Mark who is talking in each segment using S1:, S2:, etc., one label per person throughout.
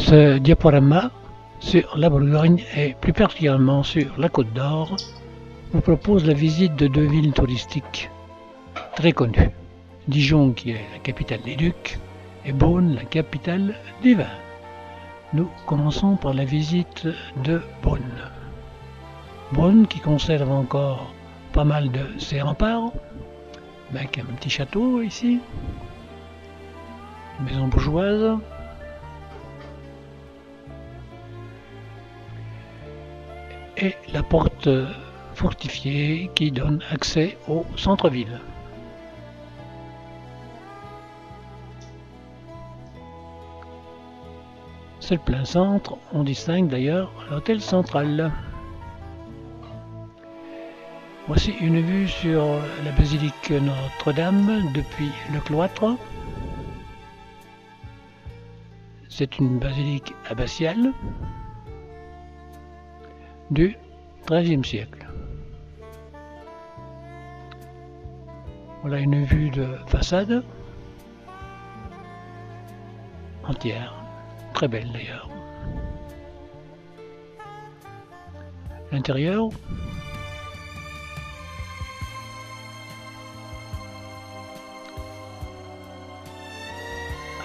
S1: Ce diaporama sur la Bourgogne et plus particulièrement sur la Côte d'Or vous propose la visite de deux villes touristiques très connues. Dijon qui est la capitale des ducs et Beaune la capitale des vins. Nous commençons par la visite de Beaune. Beaune qui conserve encore pas mal de ses remparts, avec un petit château ici, une maison bourgeoise, et la porte fortifiée qui donne accès au centre-ville. C'est le plein centre, on distingue d'ailleurs l'hôtel central. Voici une vue sur la basilique Notre-Dame depuis le cloître. C'est une basilique abbatiale du XIIIe siècle. Voilà une vue de façade entière, très belle d'ailleurs. L'intérieur,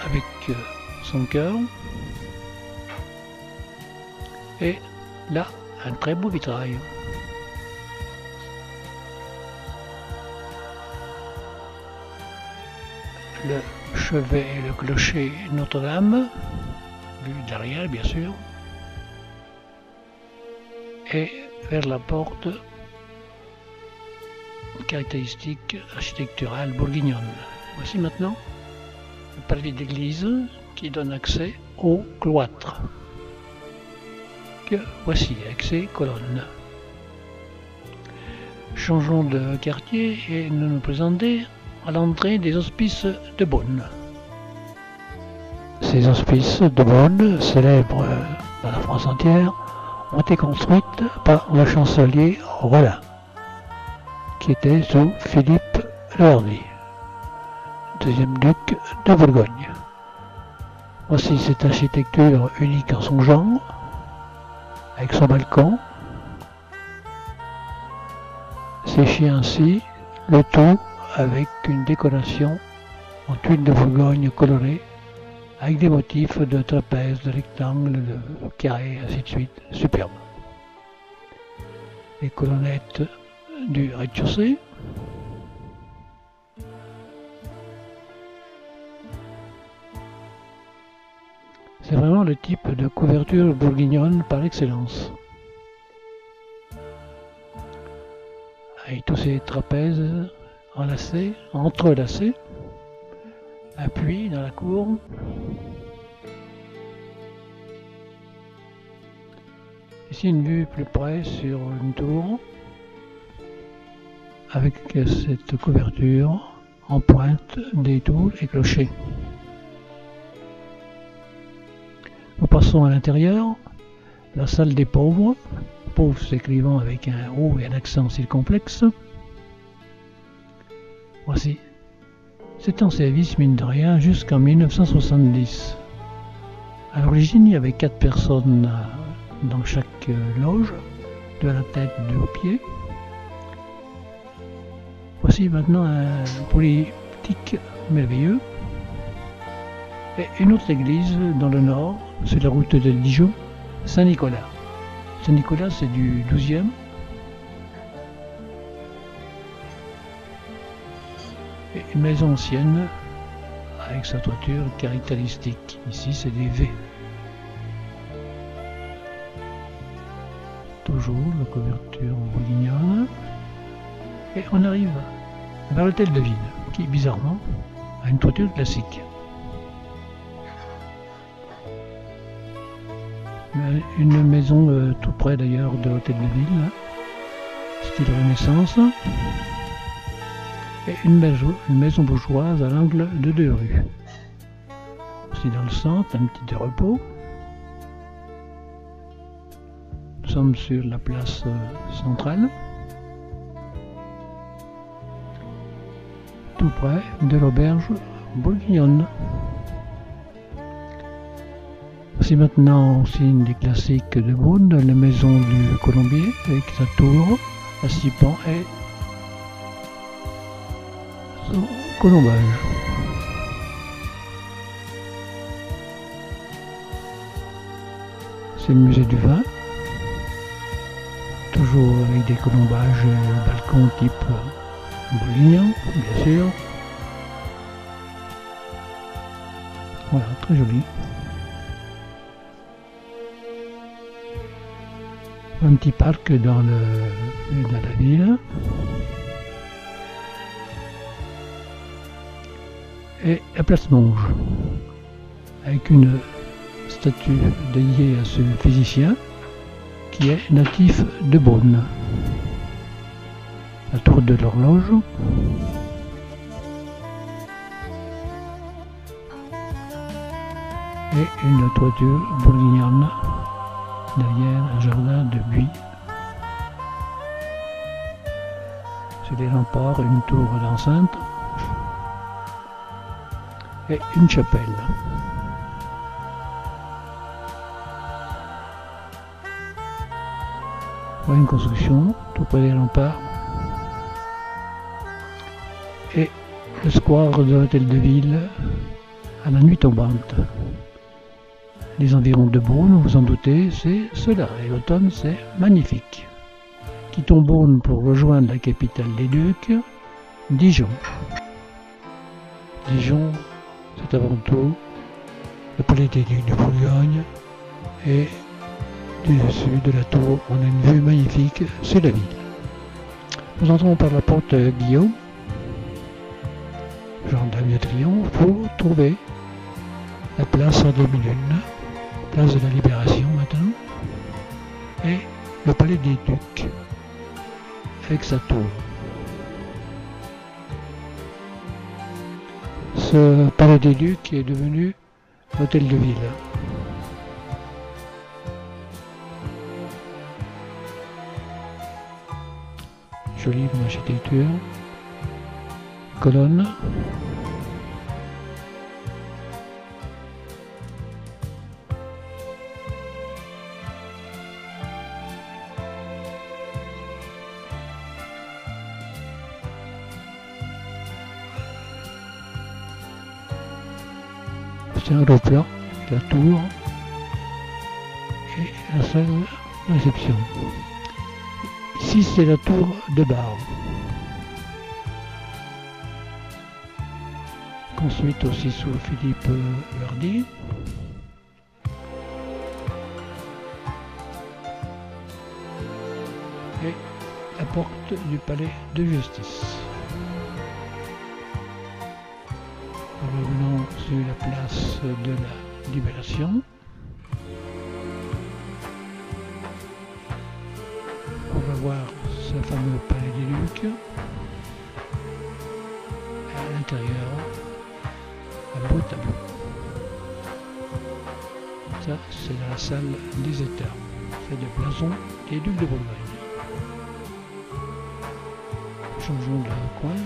S1: avec son chœur, et là un très beau vitrail. Le chevet et le clocher Notre-Dame, vu derrière bien sûr, et vers la porte caractéristique architecturale bourguignonne. Voici maintenant le palier d'église qui donne accès au cloître. Que voici avec ses colonnes. Changeons de quartier et nous nous présentons à l'entrée des hospices de Beaune. Ces hospices de Beaune, célèbres dans la France entière, ont été construites par le chancelier Rolin, qui était sous Philippe le Hardi, deuxième duc de Bourgogne. Voici cette architecture unique en son genre, avec son balcon, séché ainsi, le tout avec une décoration en tuiles de Bourgogne colorées, avec des motifs de trapèzes, de rectangles, de carrés, ainsi de suite, superbe. Les colonnettes du rez-de-chaussée, c'est vraiment le type de couverture bourguignonne par excellence. Avec tous ces trapèzes enlacés, entrelacés, appuyés dans la cour. Ici une vue plus près sur une tour, avec cette couverture en pointe des tours et clochers. Nous passons à l'intérieur, la salle des pauvres, pauvres s'écrivant avec un O et un accent circonflexe. Voici. C'est en service, mine de rien, jusqu'en 1970. À l'origine, il y avait 4 personnes dans chaque loge, de la tête aux pieds. Voici maintenant un polyptyque merveilleux. Et une autre église dans le nord, sur la route de Dijon, Saint-Nicolas. Saint-Nicolas, c'est du 12e. Et une maison ancienne, avec sa toiture caractéristique. Ici, c'est des V. Toujours la couverture bourguignonne. Et on arrive vers l'hôtel de ville, qui, bizarrement, a une toiture classique. Une maison tout près d'ailleurs de l'hôtel de ville, style Renaissance, et une maison bourgeoise à l'angle de 2 rues. Aussi dans le centre, un petit repos. Nous sommes sur la place centrale, tout près de l'auberge bourguignonne. C'est maintenant aussi une des classiques de Beaune, la maison du Colombier, avec sa tour à 6 pans et son colombage. C'est le musée du vin, toujours avec des colombages et balcons type bourguignon, bien sûr. Voilà, très joli. Un petit parc dans la ville. Et la place Monge, avec une statue dédiée à ce physicien qui est natif de Beaune. La tour de l'horloge. Et une toiture bourguignonne derrière un jardin de buis. Sur les remparts, une tour d'enceinte et une chapelle. Voilà une construction tout près des remparts. Et le square de l'hôtel de ville à la nuit tombante. Les environs de Beaune, vous en doutez, c'est cela. Et l'automne, c'est magnifique. Quittons Beaune pour rejoindre la capitale des Ducs, Dijon. Dijon, c'est avant tout le palais des Ducs de Bourgogne. Et du dessus de la tour, on a une vue magnifique sur la ville. Nous entrons par la porte Guillaume, gendarme de Triomphe, pour trouver la place en demi-lune. Place de la Libération maintenant, et le palais des Ducs, avec sa tour. Ce palais des Ducs est devenu l'hôtel de ville. Jolie comme architecture, colonne. C'est un gros plan, la tour et la salle de réception. Ici, c'est la tour de bar, construite aussi sous Philippe Verdi. Et la porte du palais de justice. Revenons sur la place de la Libération. On va voir ce fameux palais des Ducs. Et à l'intérieur, un beau tableau. Ça, c'est la salle des États. C'est le blason des Ducs de Bourgogne. Changeons de coin.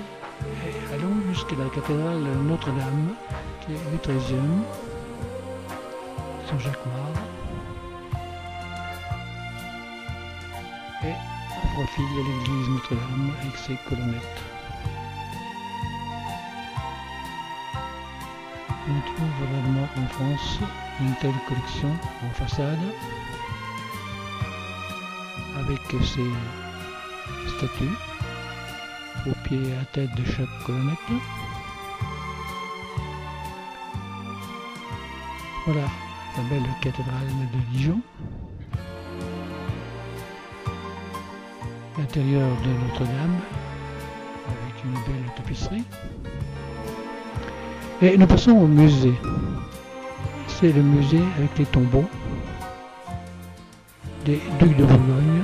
S1: Et allons jusqu'à la cathédrale Notre-Dame, qui est du XIIIe, Saint-Jacques-Mare. Et en profil de l'église Notre-Dame avec ses colonnettes. On trouve rarement en France une telle collection en façade, avec ses statues au pied et à la tête de chaque colonnette. Voilà la belle cathédrale de Dijon. L'intérieur de Notre-Dame avec une belle tapisserie. Et nous passons au musée. C'est le musée avec les tombeaux des Ducs de Bourgogne.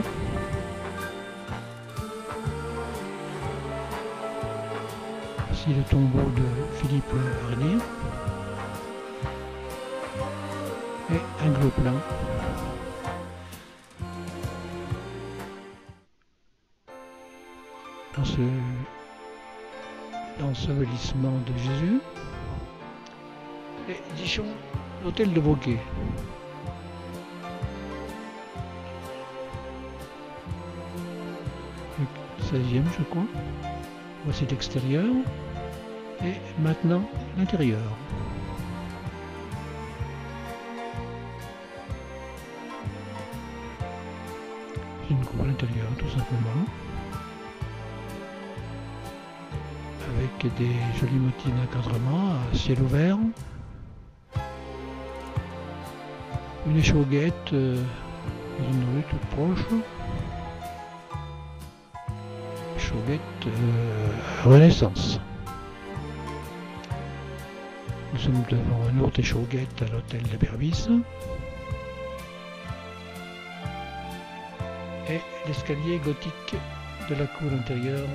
S1: Ici le tombeau de Philippe Verdi. Et un gros plan. Dans l'ensevelissement de Jésus. Et Dijon, l'hôtel de Beauquet. 16e je crois. Voici l'extérieur. Et maintenant l'intérieur. Une cour à l'intérieur tout simplement. Avec des jolis motifs d'encadrement à ciel ouvert. Une échauguette dans une rue toute proche. Échauguette Renaissance. Nous sommes devant une autre échauguette à l'hôtel de Berbice. Et l'escalier gothique de la cour intérieure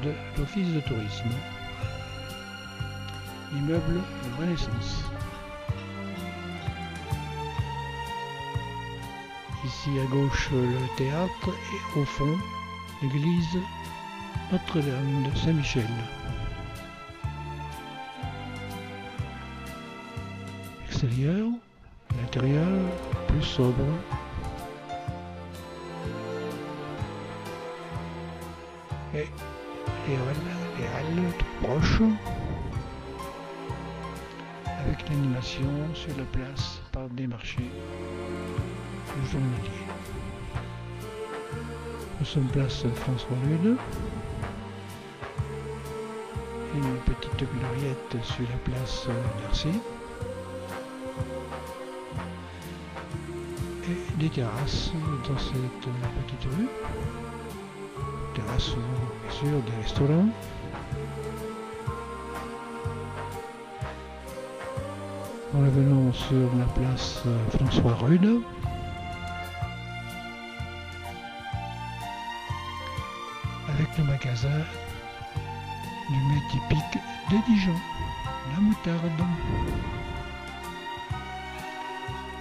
S1: de l'office de tourisme. Immeuble Renaissance. Ici à gauche le théâtre et au fond l'église Notre-Dame de Saint-Michel. Extérieur, l'intérieur plus sobre. Et les halles tout proches. Avec l'animation sur la place par des marchés journaliers. Nous sommes place François Rude. Une petite gloriette sur la place Darcy. Et des terrasses dans cette petite rue. Terrasses bien sûr, des restaurants. En revenons sur la place François Rude. Avec le magasin du mets typique de Dijon, la moutarde.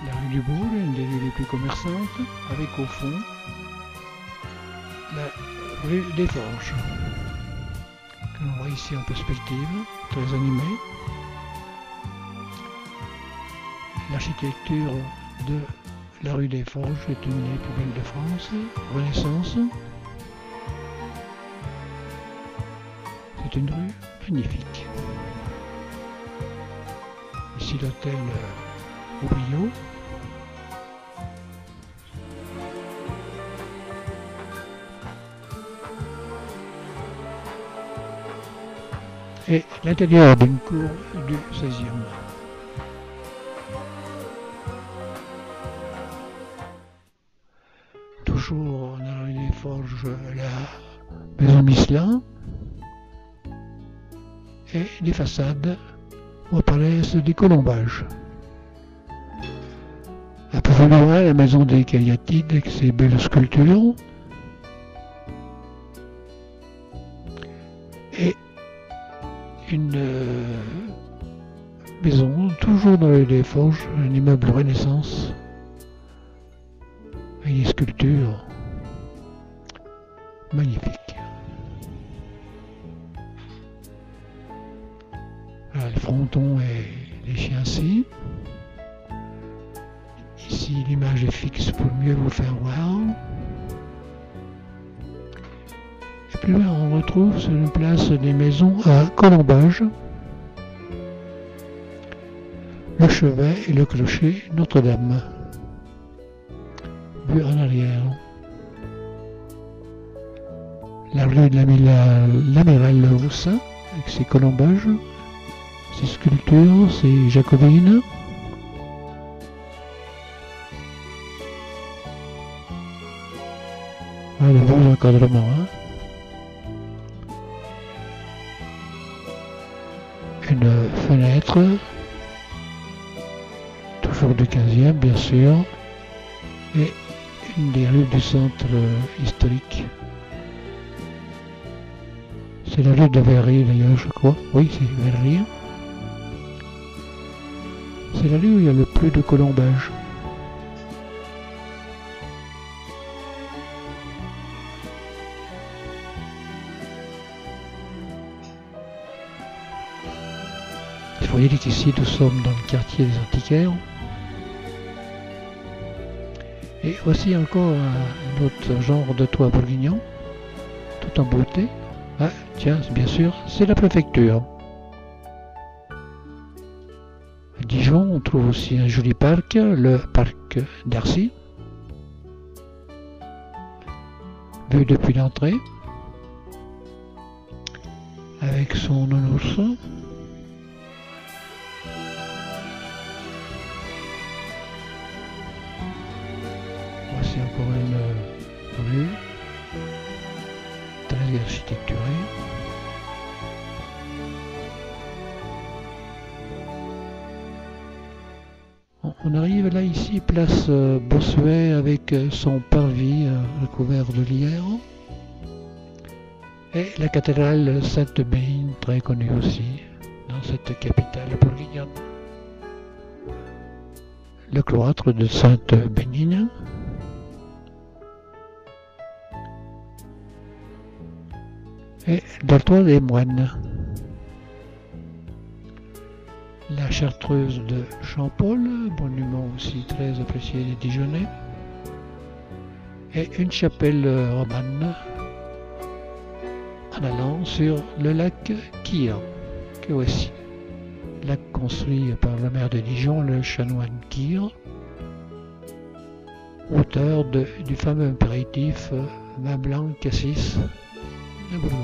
S1: La rue du Bourg, une des rues les plus commerçantes, avec au fond la rue des Forges, que l'on voit ici en perspective, très animée. L'architecture de la rue des Forges est une des plus belles de France, Renaissance. C'est une rue magnifique. Ici l'hôtel Aubriot. Et l'intérieur d'une cour du 16e. Toujours dans la rue des Forges, la maison Michelin. Et les façades où apparaissent des colombages. Un peu plus loin, la maison des Cariatides avec ses belles sculptures. Et une maison, toujours dans les Forges, un immeuble Renaissance, avec des sculptures magnifiques. Voilà, le fronton et les chiens-ci. Ici, l'image est fixe pour mieux vous faire voir. Et plus loin, on retrouve sur une place des maisons à colombage. Le chevet et le clocher Notre-Dame. Vu en arrière. La rue de l'Amiral Roussin, avec ses colombages, ses sculptures, ses jacobines. Ah, le beau encadrement, hein. Une fenêtre, toujours du 15e bien sûr, et une des rues du centre historique. C'est la rue de Verrier d'ailleurs, je crois. Oui, c'est Verrier. C'est la rue où il y a le plus de colombages. Il faut dire qu'ici nous sommes dans le quartier des antiquaires. Et voici encore un autre genre de toit bourguignon, tout en beauté. Ah, tiens, bien sûr, c'est la préfecture. À Dijon, on trouve aussi un joli parc, le parc d'Arcy, vu depuis l'entrée, avec son nounours. Voici encore une rue très architecturée. On arrive là ici, place Bossuet, avec son parvis recouvert de lierre. Et la cathédrale Sainte-Bénigne, très connue aussi dans cette capitale bourguignonne. Le cloître de Sainte-Bénigne. Et l'altoire des moines. La chartreuse de Champ-Paul, monument aussi très apprécié des Dijonnais. Et une chapelle romane en allant sur le lac Quire, que voici. Lac construit par le maire de Dijon, le chanoine Quire, auteur du fameux impératif vin blanc cassis de Bourgogne.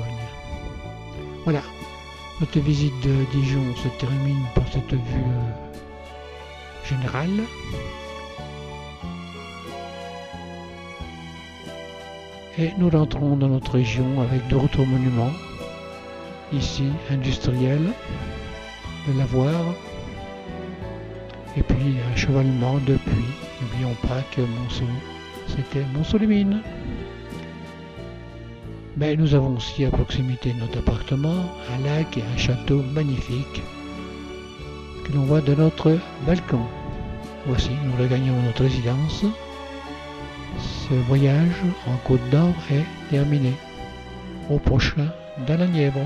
S1: Voilà, notre visite de Dijon se termine par cette vue générale. Et nous rentrons dans notre région avec d'autres monuments, ici industriels, le lavoir, et puis un chevalement depuis. N'oublions pas que Monceau, c'était Monceau-les-Mines. Mais nous avons aussi à proximité de notre appartement un lac et un château magnifique que l'on voit de notre balcon. Voici, nous regagnons notre résidence. Ce voyage en Côte d'Or est terminé. Au prochain dans la Nièvre.